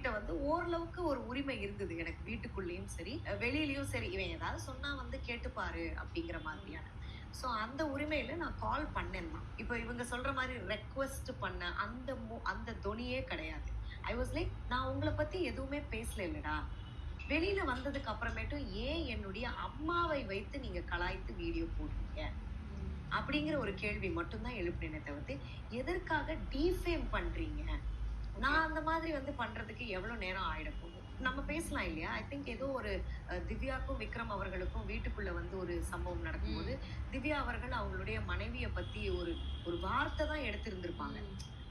கிட்ட வந்து ஓரளவுக்கு ஒரு உரிமை இருந்தது எனக்கு, வீட்டுக்குள்ளேயும் சரி வெளியிலயும் சரி. இவன் ஏதாவது சொன்னா வந்து கேட்டுப்பாரு அப்படிங்கிற மாதிரியான. ஸோ அந்த உரிமையில நான் கால் பண்ணேன் தான். இப்போ இவங்க சொல்ற மாதிரி ரெக்வெஸ்ட் பண்ண அந்த தொனியே கிடையாது. ஐ வாஸ் லைக், நான் உங்களை பத்தி எதுவுமே பேசல இல்லடா, வெளியில வந்ததுக்கு அப்புறமேட்டும் ஏன் என்னுடைய அம்மாவை வைத்து நீங்க கலாய்த்து வீடியோ போடுறீங்க அப்படிங்கிற ஒரு கேள்வி மட்டும்தான் எழுப்பினேனே தவிர்த்து, எதற்காக டீஃபேம் பண்றீங்க? நான் அந்த மாதிரி வந்து பண்றதுக்கு எவ்வளவு நேரம் ஆயிட போகுது? நம்ம பேசலாம் இல்லையா? ஐ திங்க் ஏதோ ஒரு திவ்யாக்கும் விக்ரம் அவர்களுக்கும் வீட்டுக்குள்ள வந்து ஒரு சம்பவம் நடக்கும்போது, திவ்யா அவர்கள் அவங்களுடைய மனைவிய பத்தி ஒரு ஒரு வார்த்தை தான் எடுத்திருந்திருப்பாங்க.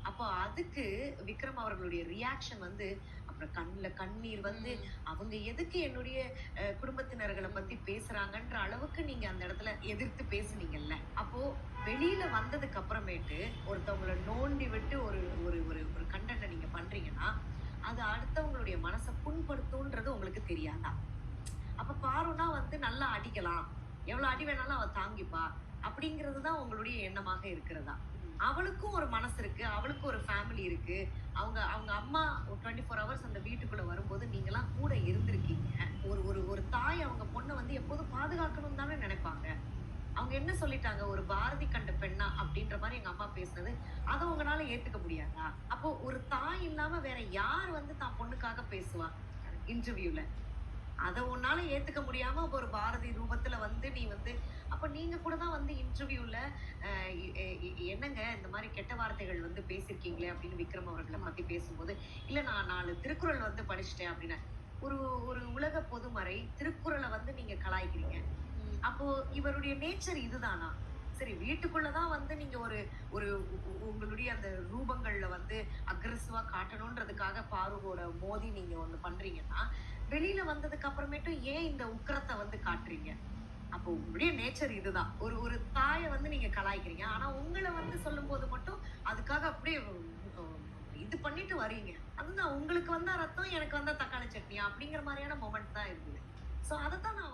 அப்போ அதுக்கு விக்ரம் அவர்களுடைய ரியாக்ஷன் வந்து, அப்புறம் கண்ணுல கண்ணீர் வந்து, அவங்க எதுக்கு என்னுடைய குடும்பத்தினர்களை பத்தி பேசுறாங்கன்ற அளவுக்கு நீங்க அந்த இடத்துல எதிர்த்து பேசுனீங்கல்ல. அப்போ வெளியில வந்ததுக்கு அப்புறமேட்டு ஒருத்தவங்களை நோண்டி விட்டு ஒரு ஒரு ஒரு ஒரு கண்டென்ட்டை நீங்க பண்றீங்கன்னா, அது அடுத்தவங்களுடைய மனசை புண்படுத்தும்ன்றது உங்களுக்கு தெரியாதா? அப்ப பாருன்னா வந்து நல்லா அடிக்கலாம், எவ்வளவு அடி வேணாலும் அவ தாங்கிப்பா அப்படிங்கிறது தான் உங்களுடைய எண்ணமாக இருக்கிறதா? அவளுக்கும் ஒரு மனசு இருக்கு, அவளுக்கும் ஒரு ஃபேமிலி இருக்கு. அவங்க அவங்க அம்மா 24 ஹவர்ஸ் அந்த வீட்டுக்குள்ள வரும்போது நீங்கலாம் கூட இருந்திருக்கீங்க. ஒரு ஒரு ஒரு தாய் அவங்க பொண்ண வந்து எப்போதும் பாதுகாக்கணும்னு தானே நினைப்பாங்க. அவங்க என்ன சொல்லிட்டாங்க, ஒரு பாரதி கண்ட பெண்ணா அப்படின்ற மாதிரி எங்க அம்மா பேசுனது, அத உங்களால ஏத்துக்க முடியாதா? அப்போ ஒரு தாய் இல்லாம வேற யார் வந்து தான் பொண்ணுக்காக பேசுவா இன்டர்வியூல? அத உன்னால ஏத்துக்க முடியாம ஒரு பாரதி ரூபத்துல வந்து நீ வந்து, அப்ப நீங்க கூட தான் வந்து இன்டர்வியூல என்னங்க இந்த மாதிரி கெட்ட வார்த்தைகள் வந்து பேசியிருக்கீங்களே அப்படின்னு விக்ரம் அவர்களை பத்தி பேசும்போது, இல்ல நான் 4 திருக்குறள் வந்து படிச்சுட்டேன் அப்படின்னு. ஒரு ஒரு உலக பொதுமறை திருக்குறளை வந்து நீங்க கலாய்க்கிறீங்க. அப்போ இவருடைய நேச்சர் இதுதானா? சரி, வீட்டுக்குள்ளதான் வந்து நீங்க ஒரு ஒரு உங்களுடைய அந்த ரூபங்கள்ல வந்து அக்ரெசிவா காட்டணும்ன்றதுக்காக பாருவோட மோதி நீங்க ஒண்ணு பண்றீங்கன்னா, வெளியில வந்ததுக்கு அப்புறமேட்டும் ஏன் இந்த உக்கிரத்தை வந்து காட்டுறீங்க? அப்போ உங்களுடைய நேச்சர் இதுதான். ஒரு ஒரு தாய வந்து நீங்க கலாய்க்கிறீங்க. ஆனா உங்கள வந்து சொல்லும்போது மட்டும் அதுக்காக அப்படியே இது பண்ணிட்டு வரீங்க. அதுதான் உங்களுக்கு வந்தா ரத்தம், எனக்கு வந்தா தக்காளி சட்னியா அப்படிங்கிற மாதிரியான மொமெண்ட் தான் இருந்தது. சோ அதத்தான் நான்